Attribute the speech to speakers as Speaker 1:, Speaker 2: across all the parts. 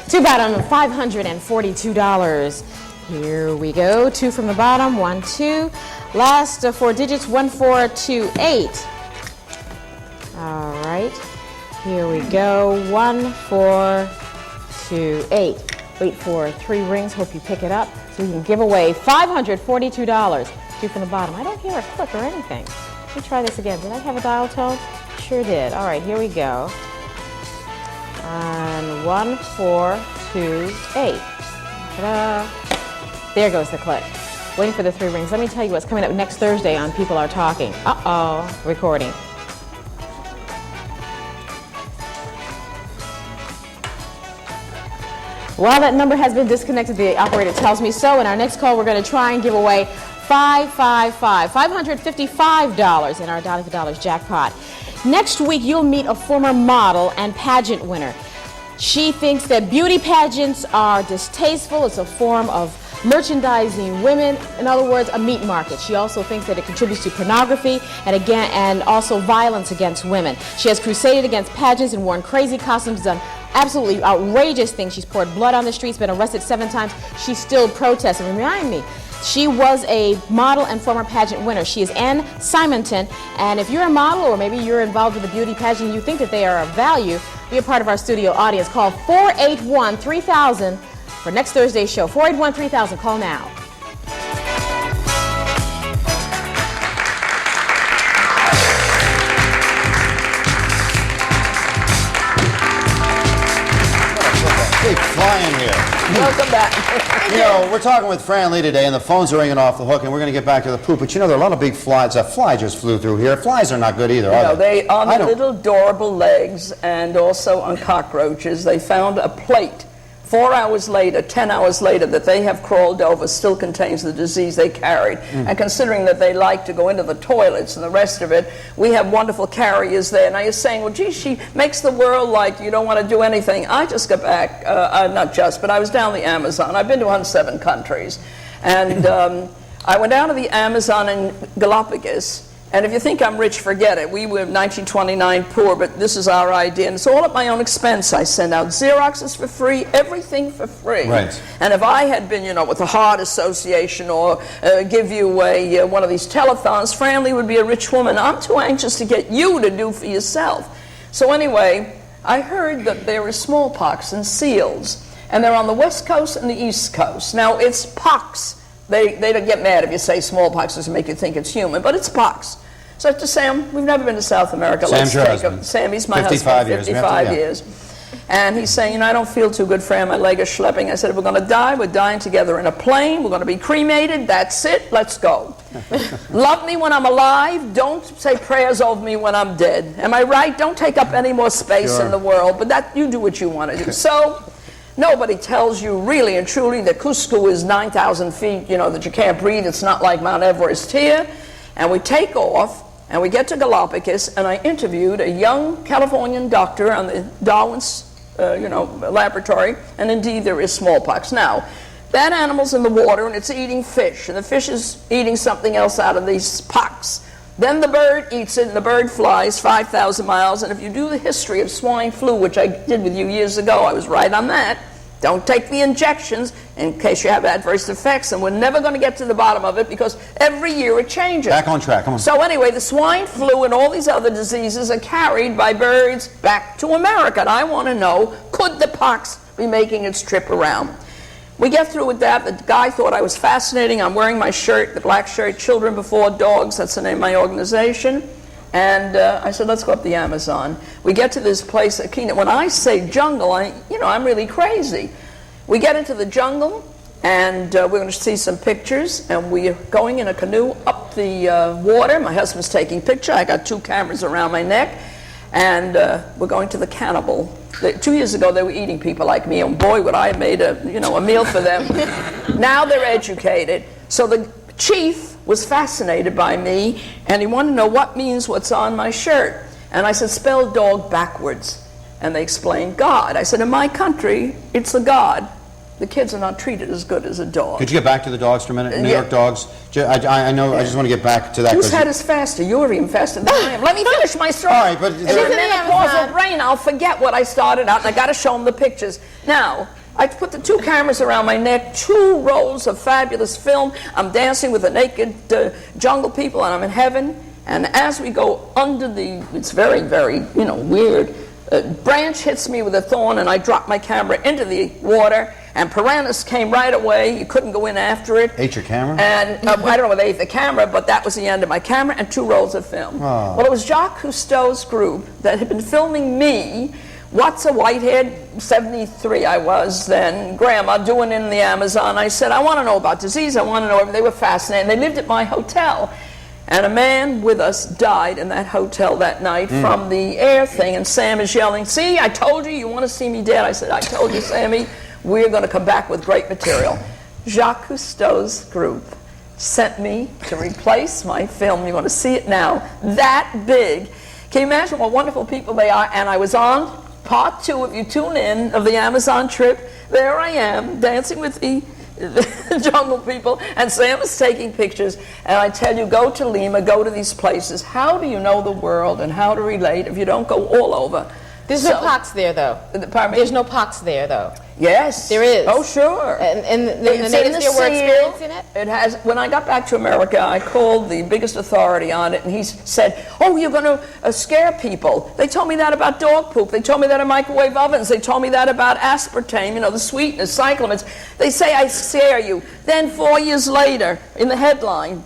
Speaker 1: To bottom, $542. Here we go. 2 from the bottom. 1, 2. Last 4 digits. 1428. All right. Here we go. 1428. Wait for 3 rings. Hope you pick it up so you can give away $542. 2 from the bottom. I don't hear a click or anything. Let me try this again. Did I have a dial tone? Sure did. All right, here we go. And 1428. Ta-da. There goes the click. Waiting for the 3 rings. Let me tell you what's coming up next Thursday on People Are Talking. Uh-oh, recording. Well, that number has been disconnected. The operator tells me so. In our next call, we're going to try and give away $555 in our Dollar for Dollars jackpot. Next week, you'll meet a former model and pageant winner. She thinks that beauty pageants are distasteful. It's a form of merchandising women. In other words, a meat market. She also thinks that it contributes to pornography and also violence against women. She has crusaded against pageants and worn crazy costumes, done absolutely outrageous things. She's poured blood on the streets, been arrested 7 times. She still protests. And remind me, she was a model and former pageant winner. She is Ann Simonton, and if you're a model or maybe you're involved with a beauty pageant and you think that they are of value, be a part of our studio audience. Call 481-3000 for next Thursday's show. 481-3000. Call now.
Speaker 2: Big flying here.
Speaker 3: Welcome back.
Speaker 2: You know, we're talking with Fran Lee today, and the phones are ringing off the hook, and we're going to get back to the poop. But you know, there are a lot of big flies. A fly just flew through here. Flies are not good either, are they?
Speaker 3: They on the little adorable legs and also on cockroaches. They found a plate 4 hours later, 10 hours later, that they have crawled over still contains the disease they carried. And considering that they like to go into the toilets and the rest of it, we have wonderful carriers there. Now you're saying, well, gee, she makes the world like you don't want to do anything. I just got back, not just, but I was down the Amazon. I've been to 107 countries. And I went down to the Amazon in Galapagos. And if you think I'm rich, forget it. We were 1929 poor, but this is our idea. And it's all at my own expense. I send out Xeroxes for free, everything for free.
Speaker 2: Right.
Speaker 3: And if I had been, you know, with the Heart Association or give you one of these telethons, Fran Lee would be a rich woman. I'm too anxious to get you to do for yourself. So anyway, I heard that there is smallpox and seals. And they're on the West Coast and the East Coast. Now, it's pox. They don't get mad if you say smallpox doesn't make you think it's human, but it's pox. So to Sam, we've never been to South America.
Speaker 2: Sam's your husband.
Speaker 3: Sammy's my
Speaker 2: 55
Speaker 3: husband,
Speaker 2: years.
Speaker 3: 55 years. And he's saying, you know, I don't feel too good, Fran. My leg is schlepping. I said, if we're going to die, we're dying together in a plane. We're going to be cremated. That's it. Let's go. Love me when I'm alive. Don't say prayers over me when I'm dead. Am I right? Don't take up any more space in the world. But that you do what you want to do. So nobody tells you really and truly that Cusco is 9,000 feet, you know, that you can't breathe. It's not like Mount Everest here. And we take off, and we get to Galapagos, and I interviewed a young Californian doctor on the Darwin's, laboratory, and indeed there is smallpox. Now, that animal's in the water, and it's eating fish, and the fish is eating something else out of these pox. Then the bird eats it, and the bird flies 5,000 miles. And if you do the history of swine flu, which I did with you years ago, I was right on that. Don't take the injections in case you have adverse effects. And we're never going to get to the bottom of it because every year it changes.
Speaker 2: Back on track, come on.
Speaker 3: So anyway, the swine flu and all these other diseases are carried by birds back to America. And I want to know, could the pox be making its trip around? We get through with that. The guy thought I was fascinating. I'm wearing my shirt, the black shirt, Children Before Dogs. That's the name of my organization. And I said, let's go up the Amazon. We get to this place, when I say jungle, I'm really crazy. We get into the jungle, and we're going to see some pictures. And we're going in a canoe up the water. My husband's taking pictures. I got 2 cameras around my neck. And we're going to the cannibal. 2 years ago, they were eating people like me, and boy, would I have made a meal for them. Now they're educated. So the chief was fascinated by me, and he wanted to know what means what's on my shirt. And I said, spell dog backwards. And they explained God. I said, in my country, it's a God. The kids are not treated as good as a dog.
Speaker 2: Could you get back to the dogs for a minute? New York dogs. I know. I just want to get back to that.
Speaker 3: Whose head is faster? You're even faster than I am. Let me finish my story.
Speaker 2: All right, but
Speaker 3: in a menopausal brain, I'll forget what I started out, and I got to show them the pictures. Now, I put the 2 cameras around my neck, 2 rolls of fabulous film. I'm dancing with the naked jungle people, and I'm in heaven. And as we go under it's very, very, weird. A branch hits me with a thorn, and I drop my camera into the water. And piranhas came right away. You couldn't go in after it.
Speaker 2: Ate your camera?
Speaker 3: And I don't know whether they ate the camera, but that was the end of my camera and 2 rolls of film.
Speaker 2: Oh.
Speaker 3: Well, it was Jacques Cousteau's group that had been filming me. What's a Whitehead? 73 I was then. Grandma doing in the Amazon. I said, I want to know about disease. I want to know everything. They were fascinated. They lived at my hotel. And a man with us died in that hotel that night from the air thing. And Sam is yelling, see, I told you, you want to see me dead. I said, I told you, Sammy, we're going to come back with great material. Jacques Cousteau's group sent me to replace my film. You want to see it now. That big. Can you imagine what wonderful people they are? And I was on part 2, if you tune in, of the Amazon trip. There I am, dancing with the jungle people, and Sam is taking pictures. And I tell you, go to Lima, go to these places. How do you know the world and how to relate if you don't go all over?
Speaker 1: There's no pox there, though.
Speaker 3: Pardon me?
Speaker 1: There's no pox there, though.
Speaker 3: Yes.
Speaker 1: There is.
Speaker 3: Oh, sure.
Speaker 1: And the natives there were experiencing it?
Speaker 3: It has. When I got back to America, I called the biggest authority on it, and he said, oh, you're going to scare people. They told me that about dog poop. They told me that in microwave ovens. They told me that about aspartame, the sweetness, cyclamens. They say I scare you. Then 4 years later, in the headline,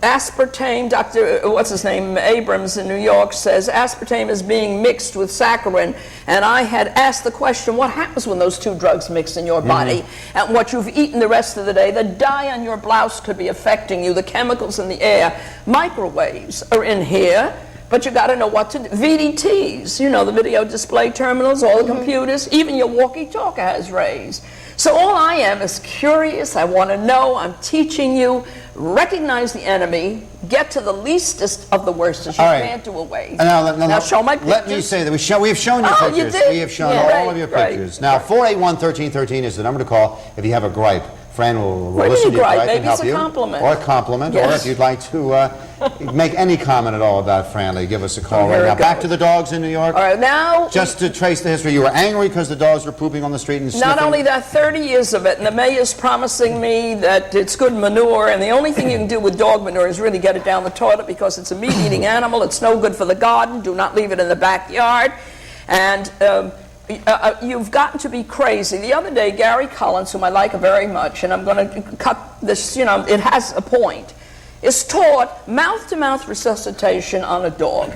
Speaker 3: aspartame, Dr. what's his name, Abrams in New York says aspartame is being mixed with saccharin, and I had asked the question, what happens when those 2 drugs mix in your body? And what you've eaten the rest of the day, the dye on your blouse could be affecting you, the chemicals in the air. Microwaves are in here, but you got to know what to do. VDTs, the video display terminals, all the computers, even your walkie-talkie has rays. So all I am is curious. I want to know. I'm teaching you. Recognize the enemy. Get to the leastest of the worst. You can't do away. Now show my pictures.
Speaker 2: Let me say that we have shown your pictures.
Speaker 3: You did?
Speaker 2: We have shown all of your pictures. Now, 481-1313 is the number to call if you have a gripe. Fran will listen to your gripe and help you.
Speaker 3: Maybe it's a compliment.
Speaker 2: Or a compliment.
Speaker 3: Yes.
Speaker 2: Or if you'd like to make any comment at all about Franley, give us a call right now. Back to the dogs in New York.
Speaker 3: All right, now...
Speaker 2: Just to trace the history, you were angry because the dogs were pooping on the street and sniffing?
Speaker 3: Not only that, 30 years of it, and the mayor's promising me that it's good manure, and the only thing you can do with dog manure is really get it down the toilet because it's a meat-eating animal. It's no good for the garden. Do not leave it in the backyard. And... you've gotten to be crazy. The other day, Gary Collins, whom I like very much, and I'm going to cut this, it has a point, is taught mouth-to-mouth resuscitation on a dog.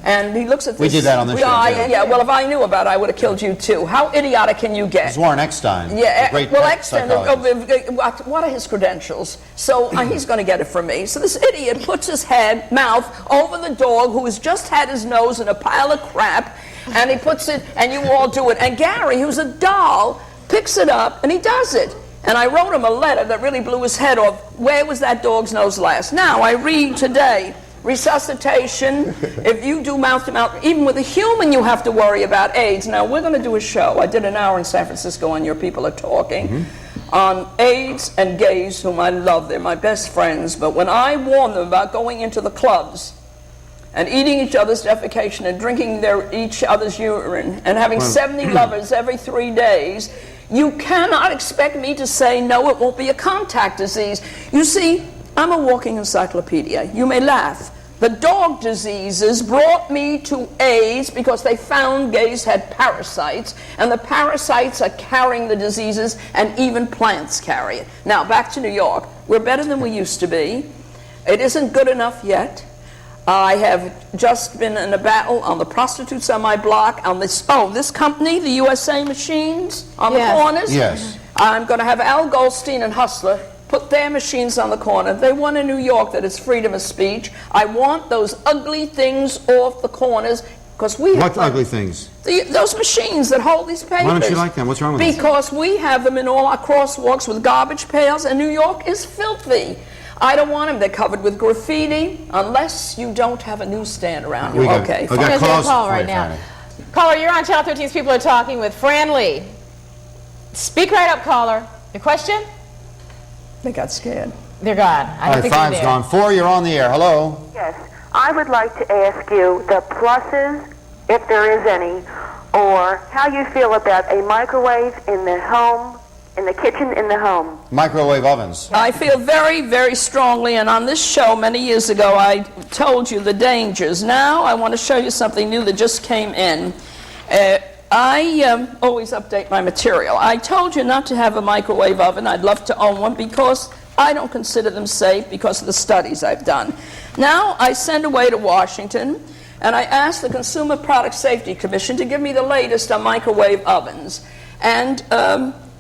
Speaker 3: And he looks at this.
Speaker 2: We did that on the show.
Speaker 3: Yeah, well, if I knew about it, I would have killed you too. How idiotic can you get?
Speaker 2: It's Warren Eckstein.
Speaker 3: Yeah,
Speaker 2: great
Speaker 3: Eckstein, what are his credentials? So he's going to get it from me. So this idiot puts his mouth over the dog who has just had his nose in a pile of crap, and he puts it, and you all do it. And Gary, who's a doll, picks it up, and he does it. And I wrote him a letter that really blew his head off. Where was that dog's nose last? Now, I read today, resuscitation, if you do mouth-to-mouth, even with a human you have to worry about AIDS. Now, we're going to do a show. I did an hour in San Francisco on Your People Are Talking on AIDS and gays, whom I love. They're my best friends. But when I warn them about going into the clubs and eating each other's defecation and drinking each other's urine and having 70 lovers every 3 days, you cannot expect me to say, no, it won't be a contact disease. You see, I'm a walking encyclopedia. You may laugh. The dog diseases brought me to AIDS because they found gays had parasites, and the parasites are carrying the diseases, and even plants carry it. Now, back to New York. We're better than we used to be. It isn't good enough yet. I have just been in a battle on the prostitutes on my block, on this company, the USA Machines, on the corners.
Speaker 2: Yes.
Speaker 3: I'm going to have Al Goldstein and Hustler put their machines on the corner. They won in New York that it's freedom of speech. I want those ugly things off the corners because we have...
Speaker 2: What ugly things?
Speaker 3: Those machines that hold these papers.
Speaker 2: Why don't you like them? What's wrong with them?
Speaker 3: Because we have them in all our crosswalks with garbage pails, and New York is filthy. I don't want them. They're covered with graffiti unless you don't have a newsstand around you. Okay.
Speaker 2: We got calls
Speaker 1: call right now. Caller, you're on Channel 13's People Are Talking with Fran Lee. Speak right up, caller. Your question?
Speaker 3: They got scared.
Speaker 1: They're gone.
Speaker 2: All right, 5's gone. 4, you're on the air. Hello.
Speaker 4: Yes. I would like to ask you the pluses, if there is any, or how you feel about a microwave in the home, in the kitchen, in the home.
Speaker 2: Microwave ovens.
Speaker 3: I feel very, very strongly, and on this show many years ago I told you the dangers. Now I want to show you something new that just came in. I always update my material. I told you not to have a microwave oven. I'd love to own one because I don't consider them safe because of the studies I've done. Now I send away to Washington and I asked the Consumer Product Safety Commission to give me the latest on microwave ovens. And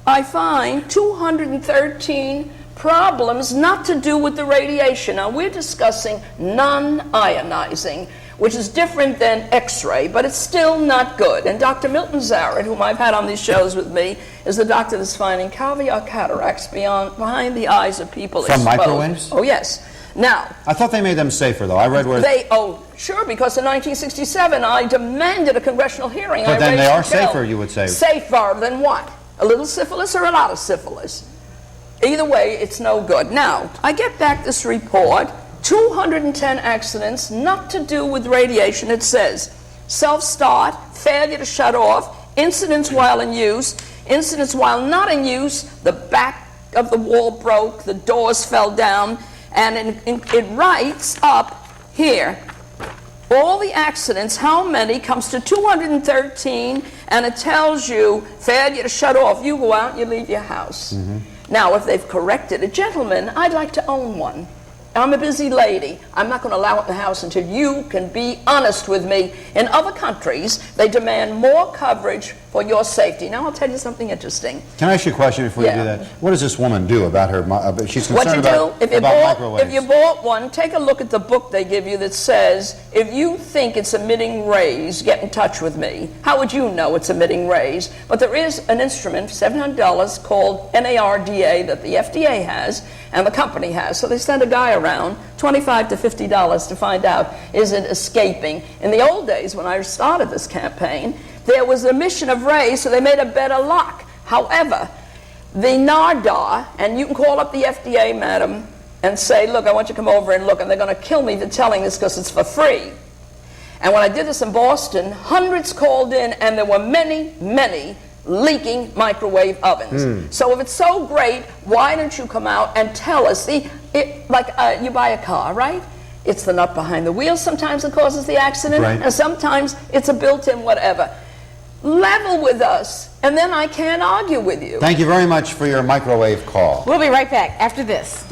Speaker 3: I find 213 problems not to do with the radiation. Now we're discussing non-ionizing, which is different than X-ray, but it's still not good. And Dr. Milton Zarrett, whom I've had on these shows with me, is the doctor that's finding caviar cataracts behind the eyes of people
Speaker 2: From
Speaker 3: exposed.
Speaker 2: microwaves?
Speaker 3: Oh, yes. Now,
Speaker 2: I thought they made them safer, though. I read where...
Speaker 3: Sure, because in 1967 I demanded a congressional hearing.
Speaker 2: But then they are safer, you would say.
Speaker 3: Safer than what? A little syphilis or a lot of syphilis? Either way, it's no good. Now, I get back this report, 210 accidents, not to do with radiation. It says self-start, failure to shut off, incidents while in use, incidents while not in use, the back of the wall broke, the doors fell down, and it writes up here all the accidents, how many, comes to 213, and it tells you failure to shut off. You go out and you leave your house. Now, if they've corrected it, gentlemen, I'd like to own one. I'm a busy lady. I'm not going to allow it in the house until you can be honest with me. In other countries, they demand more coverage for your safety. Now, I'll tell you something interesting.
Speaker 2: Can I ask you a question before you do that? What does this woman do about her... she's concerned about microwaves.
Speaker 3: If you bought one, take a look at the book they give you that says, if you think it's emitting rays, get in touch with me. How would you know it's emitting rays? But there is an instrument, $700, called NARDA that the FDA has and the company has. So they send a guy around, $25 to $50 to find out, is it escaping? In the old days, when I started this campaign, there was emission of rays, so they made a better lock. However, the NARDA, and you can call up the FDA, madam, and say, look, I want you to come over and look, and they're going to kill me for telling this because it's for free. And when I did this in Boston, hundreds called in, and there were many, many leaking microwave ovens. So if it's so great, why don't you come out and tell us? See, you buy a car, right? It's the nut behind the wheel sometimes that causes the accident, and sometimes it's a built-in whatever. Level with us, and then I can't argue with you.
Speaker 2: Thank you very much for your microwave call.
Speaker 1: We'll be right back after this.